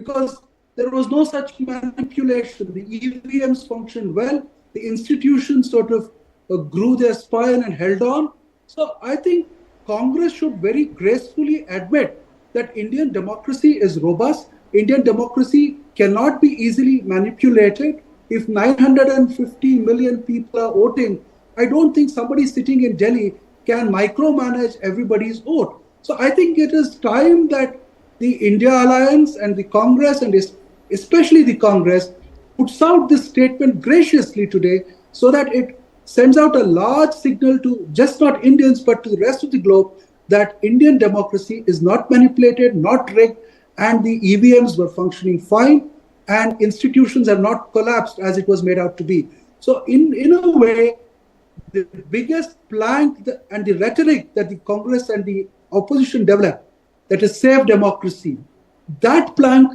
because there was no such manipulation. The EVMs functioned well. The institutions sort of grew their spine and held on. So I think Congress should very gracefully admit that Indian democracy is robust. Indian democracy cannot be easily manipulated. If 950 million people are voting, I don't think somebody sitting in Delhi can micromanage everybody's vote. So I think it is time that the India Alliance and the Congress, and especially the Congress, puts out this statement graciously today so that it sends out a large signal to just not Indians but to the rest of the globe that Indian democracy is not manipulated, not rigged, and the EVMs were functioning fine and institutions have not collapsed as it was made out to be. So in a way, the biggest plank and the rhetoric that the Congress and the opposition developed, that is save democracy, that plank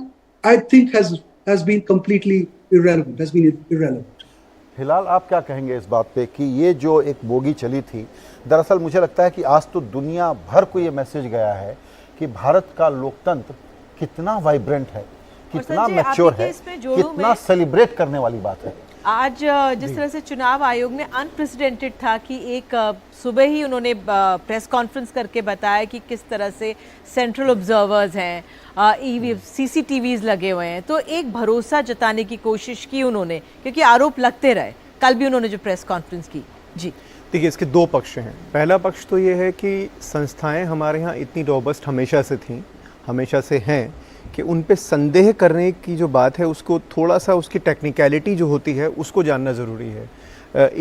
I think has been completely irrelevant, has been irrelevant. हिलाल, आप क्या कहेंगे इस बात पे कि ये जो एक बोगी चली थी, दरअसल मुझे लगता है कि आज तो दुनिया भर को ये मैसेज गया है कि भारत का लोकतंत्र कितना वाइब्रेंट है, कितना मैच्योर है, कितना सेलिब्रेट करने वाली बात है। आज जिस तरह से चुनाव आयोग ने अनप्रेसिडेंटेड था कि एक सुबह ही उन्होंने प्रेस कॉन्फ्रेंस करके बताया कि किस तरह से सेंट्रल ऑब्जर्वर्स हैं, CCTVs लगे हुए हैं, तो एक भरोसा जताने की कोशिश की उन्होंने, क्योंकि आरोप लगते रहे। कल भी उन्होंने जो प्रेस कॉन्फ्रेंस की, जी देखिए, इसके दो पक्ष हैं। पहला पक्ष तो ये है कि संस्थाएं हमारे यहाँ इतनी रोबस्ट हमेशा से थीं, हमेशा से हैं, कि उन पे संदेह करने की जो बात है उसको थोड़ा सा उसकी टेक्निकलिटी जो होती है उसको जानना ज़रूरी है।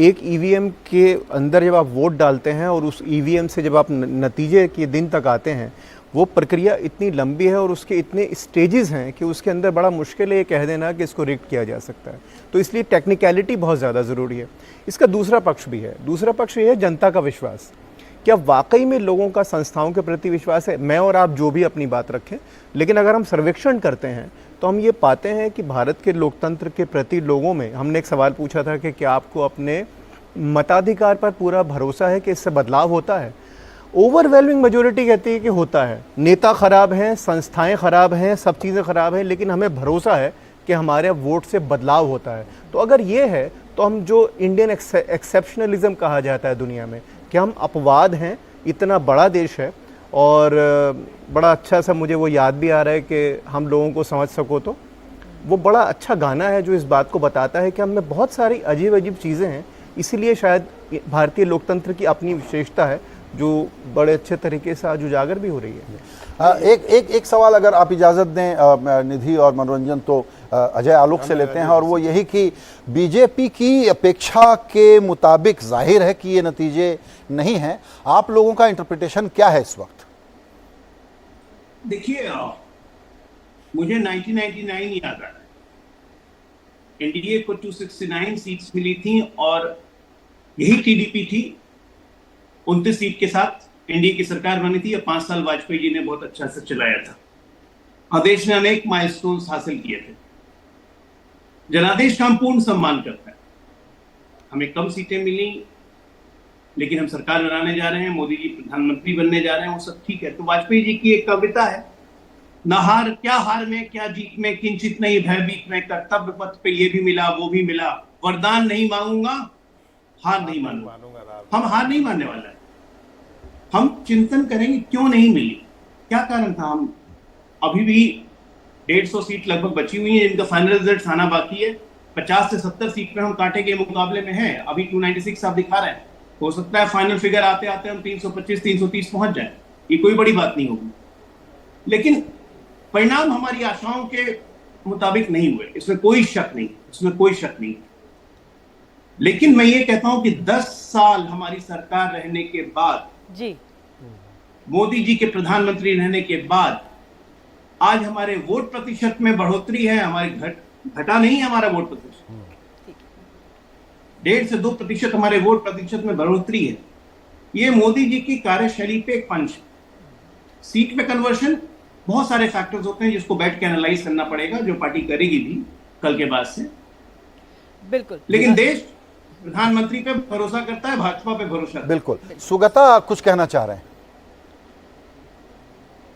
एक EVM के अंदर जब आप वोट डालते हैं और उस EVM से जब आप नतीजे के दिन तक आते हैं, वो प्रक्रिया इतनी लंबी है और उसके इतने स्टेजेस हैं कि उसके अंदर बड़ा मुश्किल है ये कह देना कि इसको रिग्ड किया जा सकता है। तो इसलिए टेक्निकलिटी बहुत ज़्यादा ज़रूरी है। इसका दूसरा पक्ष भी है। दूसरा पक्ष ये है जनता का विश्वास। क्या वाकई में लोगों का संस्थाओं के प्रति विश्वास है? मैं और आप जो भी अपनी बात रखें, लेकिन अगर हम सर्वेक्षण करते हैं तो हम ये पाते हैं कि भारत के लोकतंत्र के प्रति लोगों में, हमने एक सवाल पूछा था कि क्या आपको अपने मताधिकार पर पूरा भरोसा है कि इससे बदलाव होता है? ओवरवेलमिंग मेजोरिटी कहती है कि होता है। नेता ख़राब हैं, संस्थाएं ख़राब हैं, सब चीज़ें ख़राब हैं, लेकिन हमें भरोसा है कि हमारे वोट से बदलाव होता है। तो अगर ये है तो हम जो इंडियन एक्सेप्शनलिज्म कहा जाता है दुनिया में, कि हम अपवाद हैं, इतना बड़ा देश है, और बड़ा अच्छा सा मुझे वो याद भी आ रहा है कि हम लोगों को समझ सको तो वो बड़ा अच्छा गाना है जो इस बात को बताता है कि हम में बहुत सारी अजीब अजीब चीज़ें हैं। इसीलिए शायद भारतीय लोकतंत्र की अपनी विशेषता है जो बड़े अच्छे तरीके से आज उजागर भी हो रही है। एक सवाल अगर आप इजाज़त दें निधि और मनोरंजन, तो अजय आलोक से लेते हैं, और वो यही कि बीजेपी की अपेक्षा के मुताबिक जाहिर है कि ये नतीजे नहीं हैं। आप लोगों का इंटरप्रिटेशन क्या है इस वक्त? देखिए, मुझे 1999 याद आ रहा है। एनडीए को 269 सीट्स मिली थी और यही टीडीपी थी 29 सीट के साथ एनडीए की सरकार बनी थी। 5 साल वाजपेयी जी ने बहुत अच्छा से चलाया था और देश ने अनेक माइलस्टोन्स हासिल किए थे। जनादेश का हम पूर्ण सम्मान करते हैं। हमें कम सीटें मिली, लेकिन हम सरकार बनाने जा रहे हैं, मोदी जी प्रधानमंत्री बनने जा रहे हैं, वो सब ठीक है। तो वाजपेयी जी की एक कविता है, न हार क्या हार में क्या जीत में, किंचित नहीं भयभीत में, कर्तव्य पथ पे ये भी मिला वो भी मिला, वरदान नहीं मांगूंगा हार नहीं मानूंगा। हम हार नहीं मानने वाला है। हम चिंतन करेंगे क्यों नहीं मिली, क्या कारण था। हम अभी भी 150 सीट लगभग बची हुई है जिनका फाइनल रिजल्ट आना बाकी है। 50 से 70 सीट पे हम कांटे के मुकाबले में हैं। अभी 296 आप दिखा रहे हैं, हो सकता है फाइनल फिगर आते आते हम 325 330 पहुंच जाए, ये कोई बड़ी बात नहीं होगी। लेकिन परिणाम हमारी आशाओं के मुताबिक नहीं हुए, इसमें कोई शक नहीं, इसमें कोई शक नहीं। लेकिन मैं ये कहता हूं कि 10 साल हमारी सरकार रहने के बाद जी, मोदी जी के प्रधानमंत्री रहने के बाद आज हमारे वोट प्रतिशत में बढ़ोतरी है। हमारे घटा नहीं है हमारा वोट प्रतिशत, 1.5 से 2% हमारे वोट प्रतिशत में बढ़ोतरी है। ये मोदी जी की कार्यशैली पे एक पंच। सीट में कन्वर्शन, बहुत सारे फैक्टर्स होते हैं जिसको बैठ के एनालाइज करना पड़ेगा, जो पार्टी करेगी भी कल के बाद से। बिल्कुल, लेकिन देश प्रधानमंत्री पे भरोसा करता है, भाजपा पे भरोसा। बिल्कुल। सुगता कुछ कहना चाह रहे हैं?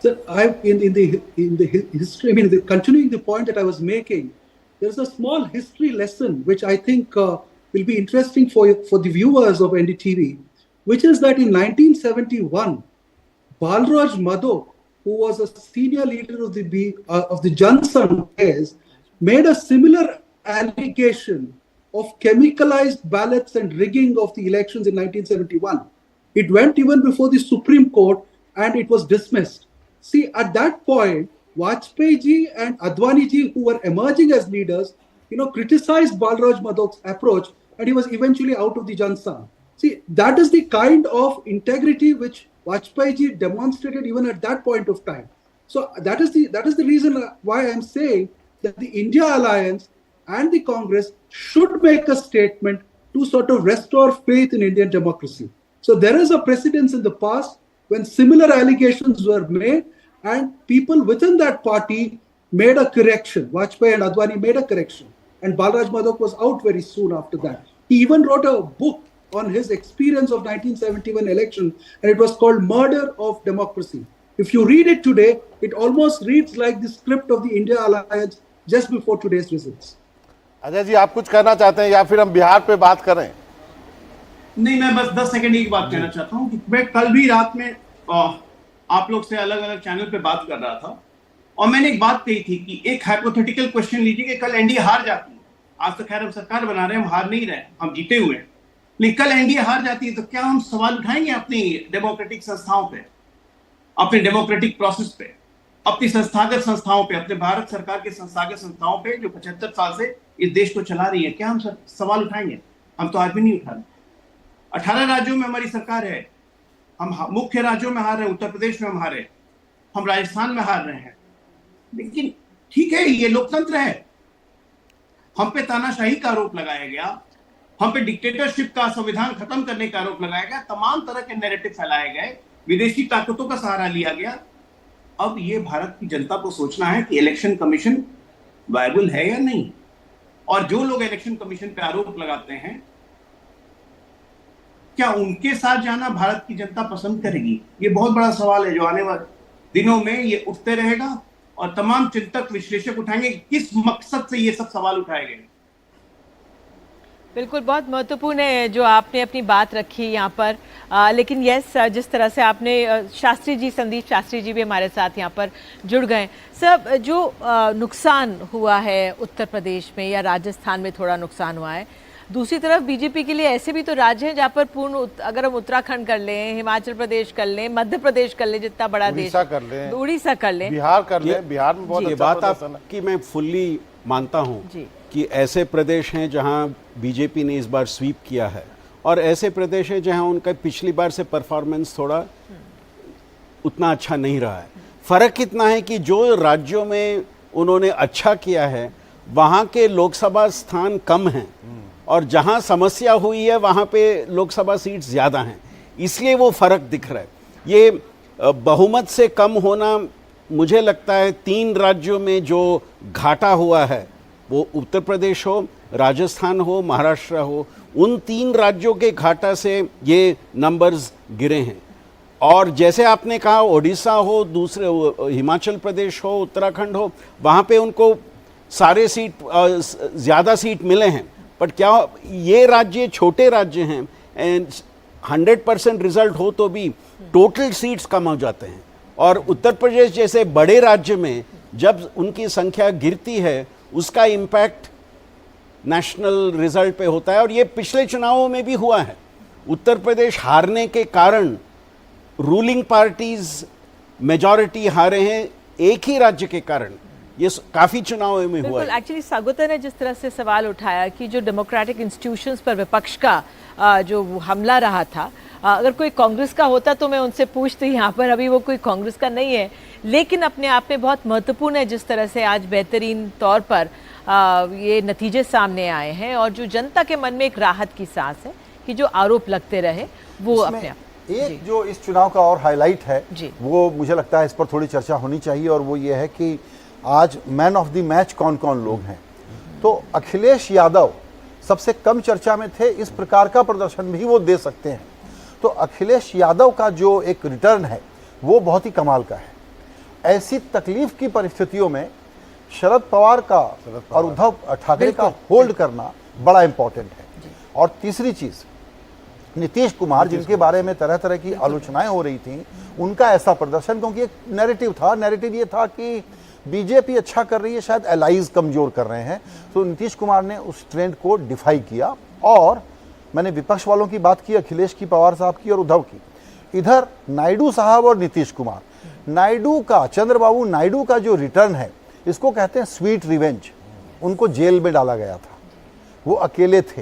So in the history, I mean, continuing the point that I was making, there's a small history lesson which I think will be interesting for the viewers of NDTV, which is that in 1971, Balraj Madhok, who was a senior leader of the Jansanghh case, made a similar allegation of chemicalized ballots and rigging of the elections in 1971. It went even before the Supreme Court and it was dismissed. See, at that point, Vajpayee ji and Advani ji, who were emerging as leaders, criticized Balraj Madhok's approach, and he was eventually out of the Jansanghh. See, that is the kind of integrity which Vajpayee ji demonstrated even at that point of time. So that is the reason why I am saying that the India Alliance and the Congress should make a statement to sort of restore faith in Indian democracy. So there is a precedence in the past when similar allegations were made and people within that party made a correction. Vajpayee and Advani made a correction. And Balraj Madhok was out very soon after that. He even wrote a book on his experience of 1971 election, and it was called Murder of Democracy. If you read it today, it almost reads like the script of the India Alliance just before today's results. Ajay ji, आप कुछ कहना चाहते हैं या फिर हम बिहार पे बात करें? नहीं, मैं बस 10 सेकंड एक बात कहना चाहता हूं कि मैं कल भी रात में आप लोग से अलग अलग चैनल पे बात कर रहा था और मैंने एक बात कही थी कि एक हाइपोथेटिकल क्वेश्चन लीजिए कि कल एनडीए हार जाती है। आज तो खैर हम सरकार बना रहे हैं, हम हार नहीं रहे, हम जीते हुए हैं, लेकिन कल एनडीए हार जाती है तो क्या हम सवाल उठाएंगे अपनी डेमोक्रेटिक संस्थाओं पे, अपने डेमोक्रेटिक प्रोसेस पे, अपनी संस्थागत संस्थाओं पे, अपने भारत सरकार के संस्थागत संस्थाओं पे जो 75 साल से इस देश को चला रही है? क्या हम सवाल उठाएंगे? हम तो आज भी नहीं उठा रहे। 18 राज्यों में हमारी सरकार है, हम मुख्य राज्यों में हार रहे हैं, उत्तर प्रदेश में हम हारे, हम राजस्थान में हार रहे हैं, लेकिन ठीक है, ये लोकतंत्र है। हम पे तानाशाही का आरोप लगाया गया, हम पे डिक्टेटरशिप का, संविधान खत्म करने का आरोप लगाया गया, तमाम तरह के नैरेटिव फैलाए गए, विदेशी ताकतों का सहारा लिया गया। अब ये भारत की जनता को सोचना है कि इलेक्शन कमीशन वायबल है या नहीं, और जो लोग इलेक्शन कमीशन पे आरोप लगाते हैं क्या उनके साथ जाना भारत की जनता पसंद करेगी? ये बहुत बड़ा सवाल है जो आने वाले दिनों में ये उठते रहेगा और तमाम चिंतक विश्लेषक उठाएंगे किस मकसद से ये सब सवाल उठाए गए। बिल्कुल, बहुत महत्वपूर्ण है जो आपने अपनी बात रखी यहाँ पर। लेकिन यस, जिस तरह से आपने शास्त्री जी, संदीप शास्त्री जी भी हमारे साथ यहाँ पर जुड़ गए। सब जो नुकसान हुआ है उत्तर प्रदेश में या राजस्थान में थोड़ा नुकसान हुआ है, दूसरी तरफ बीजेपी के लिए ऐसे भी तो राज्य हैं जहाँ पर पूर्ण, अगर हम उत्तराखंड कर लें, हिमाचल प्रदेश कर लें, मध्य प्रदेश कर लें, जितना बड़ा देश, उड़ीसा कर लें, बिहार कर लें, बिहार में बहुत ये बात आपकी मैं फुल्ली मानता हूँ कि ऐसे प्रदेश हैं जहाँ बीजेपी ने इस बार स्वीप किया है और ऐसे प्रदेश हैं जहाँ उनका पिछली बार से परफॉर्मेंस थोड़ा उतना अच्छा नहीं रहा है। फर्क कितना है कि जो राज्यों में उन्होंने अच्छा किया है वहाँ के लोकसभा स्थान कम हैं और जहाँ समस्या हुई है वहाँ पे लोकसभा सीट ज़्यादा हैं, इसलिए वो फ़र्क दिख रहा है। ये बहुमत से कम होना, मुझे लगता है 3 राज्यों में जो घाटा हुआ है, वो उत्तर प्रदेश हो, राजस्थान हो, महाराष्ट्र हो, उन 3 राज्यों के घाटा से ये नंबर्स गिरे हैं। और जैसे आपने कहा, ओडिशा हो, दूसरे हिमाचल प्रदेश हो, उत्तराखंड हो, वहाँ पे उनको सारे सीट, ज़्यादा सीट मिले हैं, बट क्या ये राज्य छोटे राज्य हैं एंड 100% रिजल्ट हो तो भी टोटल सीट्स कम हो जाते हैं। और उत्तर प्रदेश जैसे बड़े राज्य में जब उनकी संख्या गिरती है उसका इम्पैक्ट नेशनल रिजल्ट पे होता है, और ये पिछले चुनावों में भी हुआ है। उत्तर प्रदेश हारने के कारण रूलिंग पार्टीज मेजॉरिटी हारे हैं एक ही राज्य के कारण, ये काफी चुनावों में हुआ है। एक्चुअली स्वागत ने जिस तरह से सवाल उठाया कि जो डेमोक्रेटिक इंस्टीट्यूशंस पर विपक्ष का जो हमला रहा था, अगर कोई कांग्रेस का होता तो मैं उनसे पूछती, यहाँ पर अभी वो कोई कांग्रेस का नहीं है, लेकिन अपने आप में बहुत महत्वपूर्ण है जिस तरह से आज बेहतरीन तौर पर ये नतीजे सामने आए हैं और जो जनता के मन में एक राहत की सांस है कि जो आरोप लगते रहे वो अपने आप। एक जो इस चुनाव का और हाईलाइट है वो मुझे लगता है इस पर थोड़ी चर्चा होनी चाहिए, और वो ये है कि आज मैन ऑफ द मैच कौन कौन लोग हैं। तो अखिलेश यादव सबसे कम चर्चा में थे, इस प्रकार का प्रदर्शन भी वो दे सकते हैं। तो अखिलेश यादव का जो एक रिटर्न है वो बहुत ही कमाल का है। ऐसी तकलीफ की परिस्थितियों में शरद पवार का और उद्धव ठाकरे का होल्ड करना बड़ा इंपॉर्टेंट है। और तीसरी चीज, नीतीश कुमार जिनके बारे में तरह तरह की आलोचनाएं हो रही थी, उनका ऐसा प्रदर्शन, क्योंकि एक नैरेटिव ये था कि बीजेपी अच्छा कर रही है, शायद एलाइज कमजोर कर रहे हैं, तो नीतीश कुमार ने उस ट्रेंड को डिफाई किया। और मैंने विपक्ष वालों की बात की, अखिलेश की, पवार साहब की और उद्धव की, इधर नायडू साहब और नीतीश कुमार, चंद्रबाबू नायडू का जो रिटर्न है, इसको कहते हैं स्वीट रिवेंज। उनको जेल में डाला गया था, वो अकेले थे,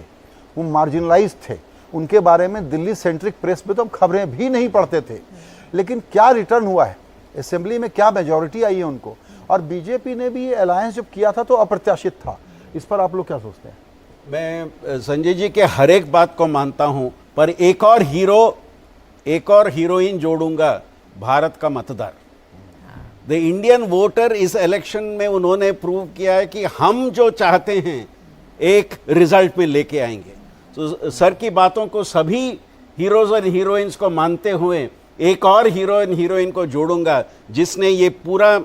वो मार्जिनलाइज थे, उनके बारे में दिल्ली सेंट्रिक प्रेस में तो हम खबरें भी नहीं पढ़ते थे, लेकिन क्या रिटर्न हुआ है, असेंबली में क्या मेजॉरिटी आई है उनको। और बीजेपी ने भी ये अलायंस जब किया था तो अप्रत्याशित था। इस पर आप लोग क्या सोचते हैं? मैं संजय जी के हर एक बात को मानता हूं, पर एक और हीरोइन जोड़ूंगा, भारत का मतदार। द इंडियन वोटर इस इलेक्शन में उन्होंने प्रूव किया है कि हम जो चाहते हैं एक रिजल्ट में लेके आएंगे। तो सर की बातों को सभी हीरोज और हीरोइंस को मानते हुए एक और हीरोइन को जोड़ूंगा जिसने ये पूरा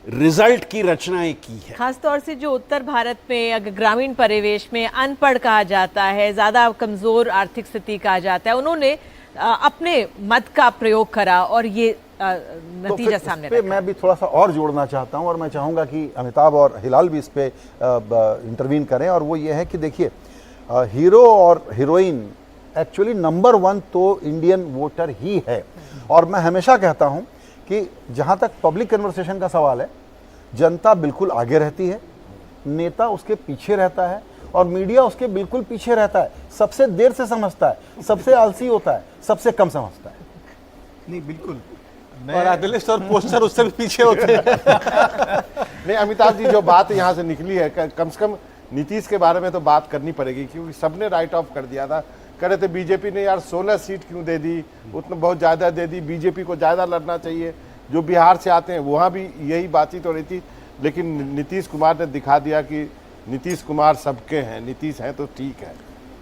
रिजल्ट की रचनाएं की है। खासतौर से जो उत्तर भारत में अगर ग्रामीण परिवेश में अनपढ़ कहा जाता है, ज़्यादा कमज़ोर आर्थिक स्थिति कहा जाता है, उन्होंने अपने मत का प्रयोग करा और ये नतीजा सामने रखा। मैं भी थोड़ा सा और जोड़ना चाहता हूं और मैं चाहूँगा कि अमिताभ और हिलाल भी इस पे इंटरवीन करें। और वो ये है कि देखिए, हीरो और हीरोइन एक्चुअली नंबर 1 तो इंडियन वोटर ही है। और मैं हमेशा कहता हूं कि जहां तक पब्लिक कन्वर्सेशन का सवाल है, जनता बिल्कुल आगे रहती है, नेता उसके पीछे रहता है और मीडिया उसके बिल्कुल पीछे रहता है। सबसे देर से समझता है, सबसे आलसी होता है, सबसे कम समझता है। नहीं, बिल्कुल। और एनालिस्ट और पोस्टर उससे भी पीछे होते हैं। नहीं, अमिताभ जी, जो बात यहाँ से निकली है, कम से कम नीतीश के बारे में तो बात करनी पड़ेगी, क्योंकि सबने राइट ऑफ कर दिया था। कह रहे थे बीजेपी ने यार 16 सीट क्यों दे दी, उतना बहुत ज़्यादा दे दी, बीजेपी को ज़्यादा लड़ना चाहिए। जो बिहार से आते हैं वहाँ भी यही बातचीत हो रही थी, लेकिन नीतीश कुमार ने दिखा दिया कि नीतीश कुमार सबके हैं, नीतीश हैं तो ठीक है।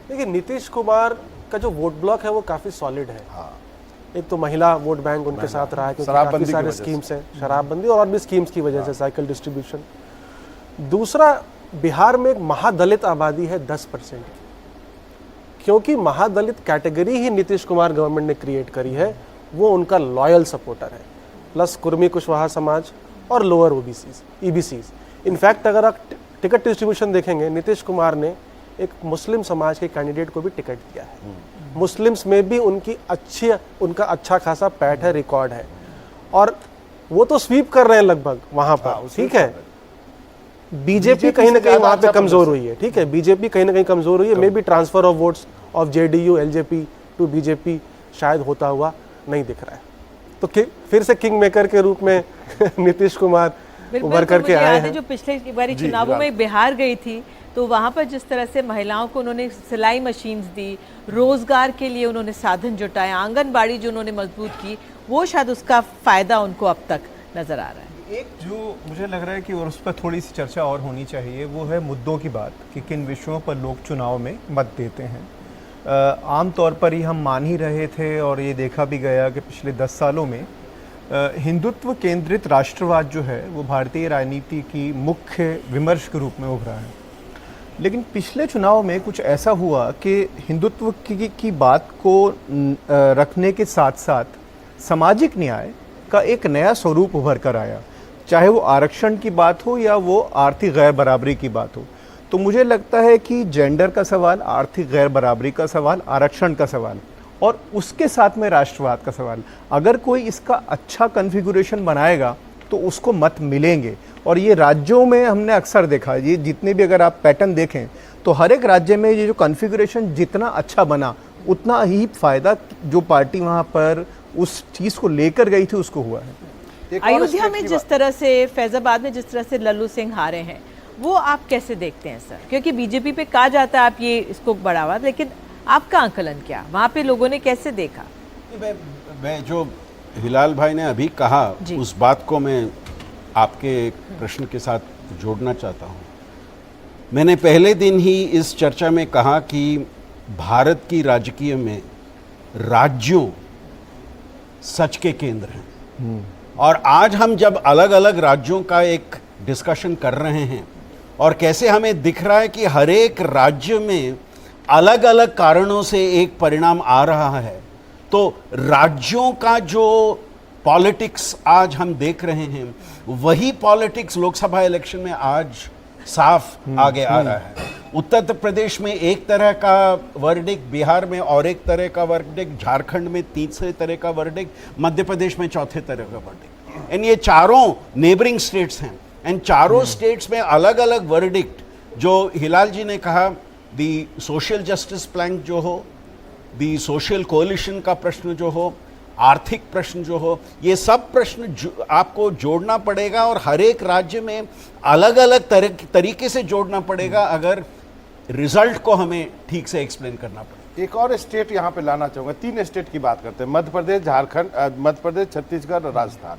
देखिए, नीतीश कुमार का जो वोट ब्लॉक है वो काफ़ी सॉलिड है। हाँ, एक तो महिला वोट बैंक उनके साथ रहा है, क्योंकि काफ़ी सारे स्कीम्स हैं, शराबबंदी और भी स्कीम्स की वजह से, साइकिल डिस्ट्रीब्यूशन। दूसरा, बिहार में एक महादलित आबादी है 10%, क्योंकि महादलित कैटेगरी ही नीतीश कुमार गवर्नमेंट ने क्रिएट करी है, वो उनका लॉयल सपोर्टर है, प्लस कुर्मी कुशवाहा समाज और लोअर ओबीसीज, ईबीसीज। इनफैक्ट अगर आप टिकट डिस्ट्रीब्यूशन देखेंगे, नीतीश कुमार ने एक मुस्लिम समाज के कैंडिडेट को भी टिकट दिया है। मुस्लिम्स में भी उनका अच्छा खासा पैठ है, रिकॉर्ड है, और वो तो स्वीप कर रहे हैं लगभग वहां पर। ठीक है, बीजेपी कहीं ना कहीं वहां पे कमजोर हुई है। ठीक है, बीजेपी कहीं ना कहीं कमजोर हुई है। Maybe transfer of votes of JDU LJP to BJP शायद होता हुआ नहीं दिख रहा है। तो फिर से किंग मेकर के रूप में नीतीश कुमार उभर करके आए हैं। जो पिछले बारी चुनावों में बिहार गई थी, तो वहाँ पर जिस तरह से महिलाओं को उन्होंने सिलाई मशीन्स दी, रोजगार के लिए उन्होंने साधन जुटाए, आंगनबाड़ी जो उन्होंने मजबूत की, वो शायद उसका फायदा उनको अब तक नजर आ रहा है। एक जो मुझे लग रहा है कि और उस पर थोड़ी सी चर्चा और होनी चाहिए, वो है मुद्दों की बात, कि किन विषयों पर लोग चुनाव में मत देते हैं। आम तौर पर ही हम मान ही रहे थे और ये देखा भी गया कि पिछले 10 सालों में हिंदुत्व केंद्रित राष्ट्रवाद जो है वो भारतीय राजनीति की मुख्य विमर्श के रूप में उभरा है। लेकिन पिछले चुनाव में कुछ ऐसा हुआ कि हिंदुत्व की बात को रखने के साथ साथ सामाजिक न्याय का एक नया स्वरूप उभर कर आया, चाहे वो आरक्षण की बात हो या वो आर्थिक गैर बराबरी की बात हो। तो मुझे लगता है कि जेंडर का सवाल, आर्थिक गैर बराबरी का सवाल, आरक्षण का सवाल और उसके साथ में राष्ट्रवाद का सवाल, अगर कोई इसका अच्छा कन्फिगुरेशन बनाएगा तो उसको मत मिलेंगे। और ये राज्यों में हमने अक्सर देखा, ये जितने भी अगर आप पैटर्न देखें तो हर एक राज्य में ये जो कन्फिगुरेशन जितना अच्छा बना, उतना ही फायदा जो पार्टी वहाँ पर उस चीज़ को लेकर गई थी उसको हुआ है। अयोध्या में जिस तरह से, फैजाबाद में जिस तरह से लल्लू सिंह हारे हैं, वो आप कैसे देखते हैं सर? क्योंकि बीजेपी पे कहा जाता है आप ये इसको बढ़ावा, लेकिन आपका आंकलन क्या, वहाँ पे लोगों ने कैसे देखा? मैं जो हिलाल भाई ने अभी कहा उस बात को मैं आपके प्रश्न के साथ जोड़ना चाहता हूँ। मैंने पहले दिन ही इस चर्चा में कहा कि भारत की राजकीय में राज्यों सच के केंद्र हैं। और आज हम जब अलग अलग राज्यों का एक डिस्कशन कर रहे हैं और कैसे हमें दिख रहा है कि हर एक राज्य में अलग अलग कारणों से एक परिणाम आ रहा है, तो राज्यों का जो पॉलिटिक्स आज हम देख रहे हैं वही पॉलिटिक्स लोकसभा इलेक्शन में आज साफ आगे आ रहा है। उत्तर प्रदेश में एक तरह का वर्डिक्ट, बिहार में और एक तरह का वर्डिक्ट, झारखंड में तीसरे तरह का वर्डिक्ट, मध्य प्रदेश में चौथे तरह का वर्डिक्ट। एंड ये चारों नेबरिंग स्टेट्स हैं एंड चारों स्टेट्स में अलग अलग वर्डिक्ट। जो हिलाल जी ने कहा, दी सोशल जस्टिस प्लैंक जो हो, दी सोशल कोलिशन का प्रश्न जो हो, आर्थिक प्रश्न जो हो, ये सब प्रश्न आपको जोड़ना पड़ेगा और हर एक राज्य में अलग अलग तरीके से जोड़ना पड़ेगा अगर रिजल्ट को हमें ठीक से एक्सप्लेन करना पड़ेगा। एक और स्टेट यहाँ पे लाना चाहूँगा, 3 स्टेट की बात करते हैं, मध्य प्रदेश, झारखंड, मध्य प्रदेश, छत्तीसगढ़ और राजस्थान।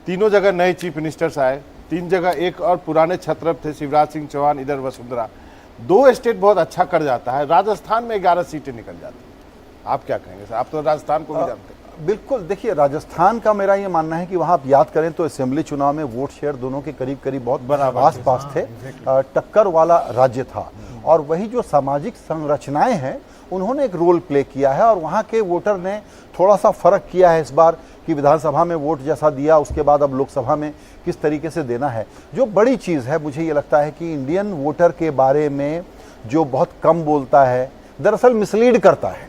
तीनों जगह नए चीफ मिनिस्टर्स आए, 3 जगह एक और पुराने छत्रप थे, शिवराज सिंह चौहान, इधर वसुंधरा। 2 स्टेट बहुत अच्छा कर जाता है, राजस्थान में 11 सीटें निकल जाती हैं। आप क्या कहेंगे सर? आप तो राजस्थान को भी जानते हैं। बिल्कुल, देखिए राजस्थान का मेरा ये मानना है कि वहाँ आप याद करें तो असेंबली चुनाव में वोट शेयर दोनों के करीब करीब बहुत बराबर आस-पास थे, टक्कर वाला राज्य था। और वही जो सामाजिक संरचनाएं हैं उन्होंने एक रोल प्ले किया है और वहाँ के वोटर ने थोड़ा सा फर्क किया है इस बार कि विधानसभा में वोट जैसा दिया उसके बाद अब लोकसभा में किस तरीके से देना है। जो बड़ी चीज़ है, मुझे ये लगता है कि इंडियन वोटर के बारे में जो बहुत कम बोलता है, दरअसल मिसलीड करता है।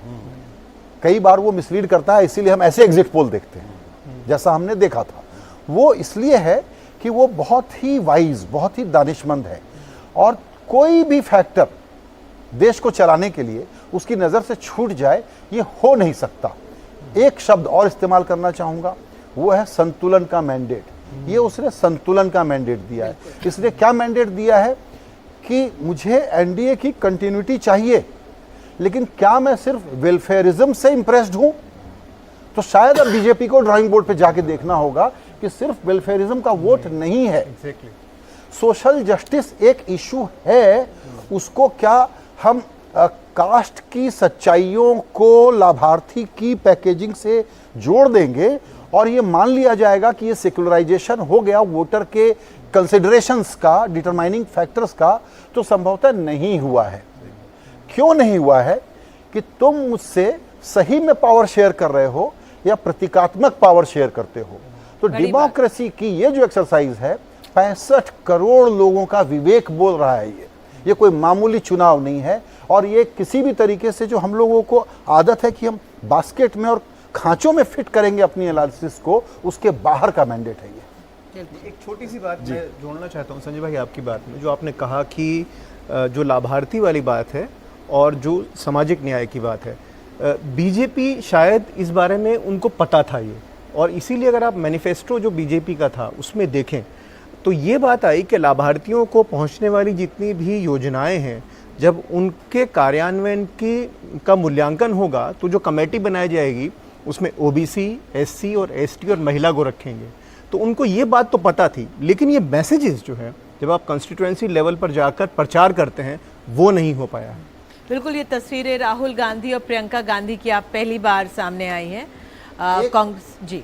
कई बार वो मिसलीड करता है, इसीलिए हम ऐसे एग्जिट पोल देखते हैं जैसा हमने देखा था। वो इसलिए है कि वो बहुत ही वाइज, बहुत ही दानिशमंद है और कोई भी फैक्टर देश को चलाने के लिए उसकी नज़र से छूट जाए ये हो नहीं सकता। एक शब्द और इस्तेमाल करना चाहूँगा, वो है संतुलन का मैंडेट। ये उसने संतुलन का मैंडेट दिया है। इसने क्या मैंडेट दिया है कि मुझे एनडीए की कंटिन्यूटी चाहिए, लेकिन क्या मैं सिर्फ वेलफेयरिज्म से इंप्रेस्ड हूं? तो शायद अब बीजेपी को ड्राइंग बोर्ड पे जाके देखना होगा कि सिर्फ वेलफेयरिज्म का वोट नहीं है। सोशल जस्टिस एक इशू है, उसको क्या हम कास्ट की सच्चाइयों को लाभार्थी की पैकेजिंग से जोड़ देंगे और ये मान लिया जाएगा कि ये सेकुलराइजेशन हो गया वोटर के कंसिडरेशंस का, डिटरमाइनिंग फैक्टर्स का? तो संभवतः नहीं हुआ है। क्यों नहीं हुआ है? कि तुम मुझसे सही में पावर शेयर कर रहे हो या प्रतीकात्मक पावर शेयर करते हो। तो डेमोक्रेसी की ये जो एक्सरसाइज है, 65 करोड़ लोगों का विवेक बोल रहा है। ये कोई मामूली चुनाव नहीं है और ये किसी भी तरीके से जो हम लोगों को आदत है कि हम बास्केट में और खांचों में फिट करेंगे अपनी एनालिसिस को, उसके बाहर का मैंडेट है ये। एक छोटी सी बात मैं जोड़ना चाहता हूँ संजय भाई आपकी बात में, जो आपने कहा कि जो लाभार्थी वाली बात है और जो सामाजिक न्याय की बात है, बीजेपी शायद इस बारे में उनको पता था ये, और इसीलिए अगर आप मैनिफेस्टो जो बीजेपी का था उसमें देखें तो ये बात आई कि लाभार्थियों को पहुंचने वाली जितनी भी योजनाएं हैं, जब उनके कार्यान्वयन का मूल्यांकन होगा तो जो कमेटी बनाई जाएगी उसमें ओबीसी, एससी और एसटी और महिला को रखेंगे। तो उनको ये बात तो पता थी, लेकिन ये मैसेजेस जो है जब आप कंस्टिट्यूएंसी लेवल पर जाकर प्रचार करते हैं वो नहीं हो पाया है। बिल्कुल, ये तस्वीरें राहुल गांधी और प्रियंका गांधी की आप पहली बार सामने आई हैं कांग्रेस जी।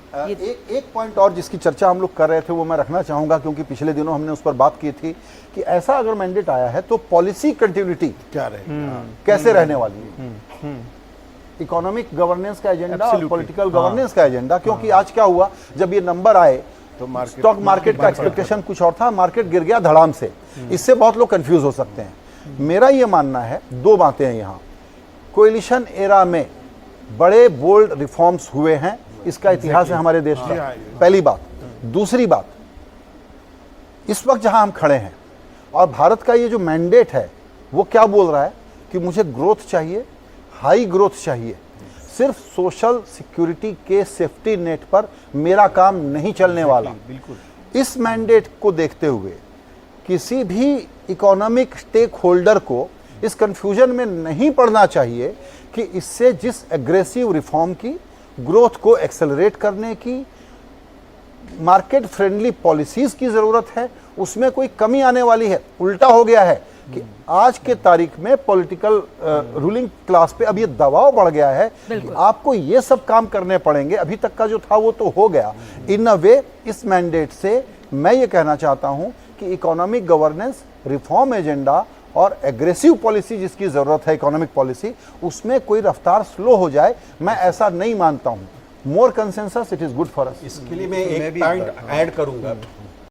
एक पॉइंट और जिसकी चर्चा हम लोग कर रहे थे वो मैं रखना चाहूंगा, क्योंकि पिछले दिनों हमने उस पर बात की थी कि ऐसा अगर मैंडेट आया है तो पॉलिसी कंटिन्यूटी क्या रहेगी, कैसे रहने वाली है, इकोनॉमिक गवर्नेंस का एजेंडा और पॉलिटिकल गवर्नेंस का एजेंडा। क्योंकि आज क्या हुआ, जब ये नंबर आए तो स्टॉक मार्केट का एक्सपेक्टेशन कुछ और था, मार्केट गिर गया धड़ाम से। इससे बहुत लोग कंफ्यूज हो सकते हैं। मेरा ये मानना है, 2 बातें हैं यहाँ। कोएलिशन एरा में बड़े बोल्ड रिफॉर्म्स हुए हैं, इसका इतिहास है हमारे देश का, पहली बात। दूसरी बात, इस वक्त जहां हम खड़े हैं और भारत का ये जो मैंडेट है वो क्या बोल रहा है कि मुझे ग्रोथ चाहिए, हाई ग्रोथ चाहिए। सिर्फ सोशल सिक्योरिटी के सेफ्टी नेट पर मेरा काम नहीं चलने वाला। इस मैंडेट को देखते हुए किसी भी इकोनॉमिक स्टेक होल्डर को इस कंफ्यूजन में नहीं पड़ना चाहिए कि इससे जिस एग्रेसिव रिफॉर्म की, ग्रोथ को एक्सेलरेट करने की, मार्केट फ्रेंडली पॉलिसीज की ज़रूरत है, उसमें कोई कमी आने वाली है। उल्टा हो गया है, कि आज के तारीख में पॉलिटिकल रूलिंग क्लास पे अब ये दबाव बढ़ गया है कि आपको ये सब काम करने पड़ेंगे। अभी तक का जो था वो तो हो गया। इन अ वे इस मैंडेट से मैं ये कहना चाहता हूं कि इकोनॉमिक गवर्नेंस, रिफॉर्म एजेंडा और एग्रेसिव पॉलिसी जिसकी जरूरत है, इकोनॉमिक पॉलिसी, उसमें कोई रफ्तार स्लो हो जाए, मैं ऐसा नहीं मानता हूं। More consensus, it is good for us. इसके लिए मैं एक पॉइंट ऐड करूंगा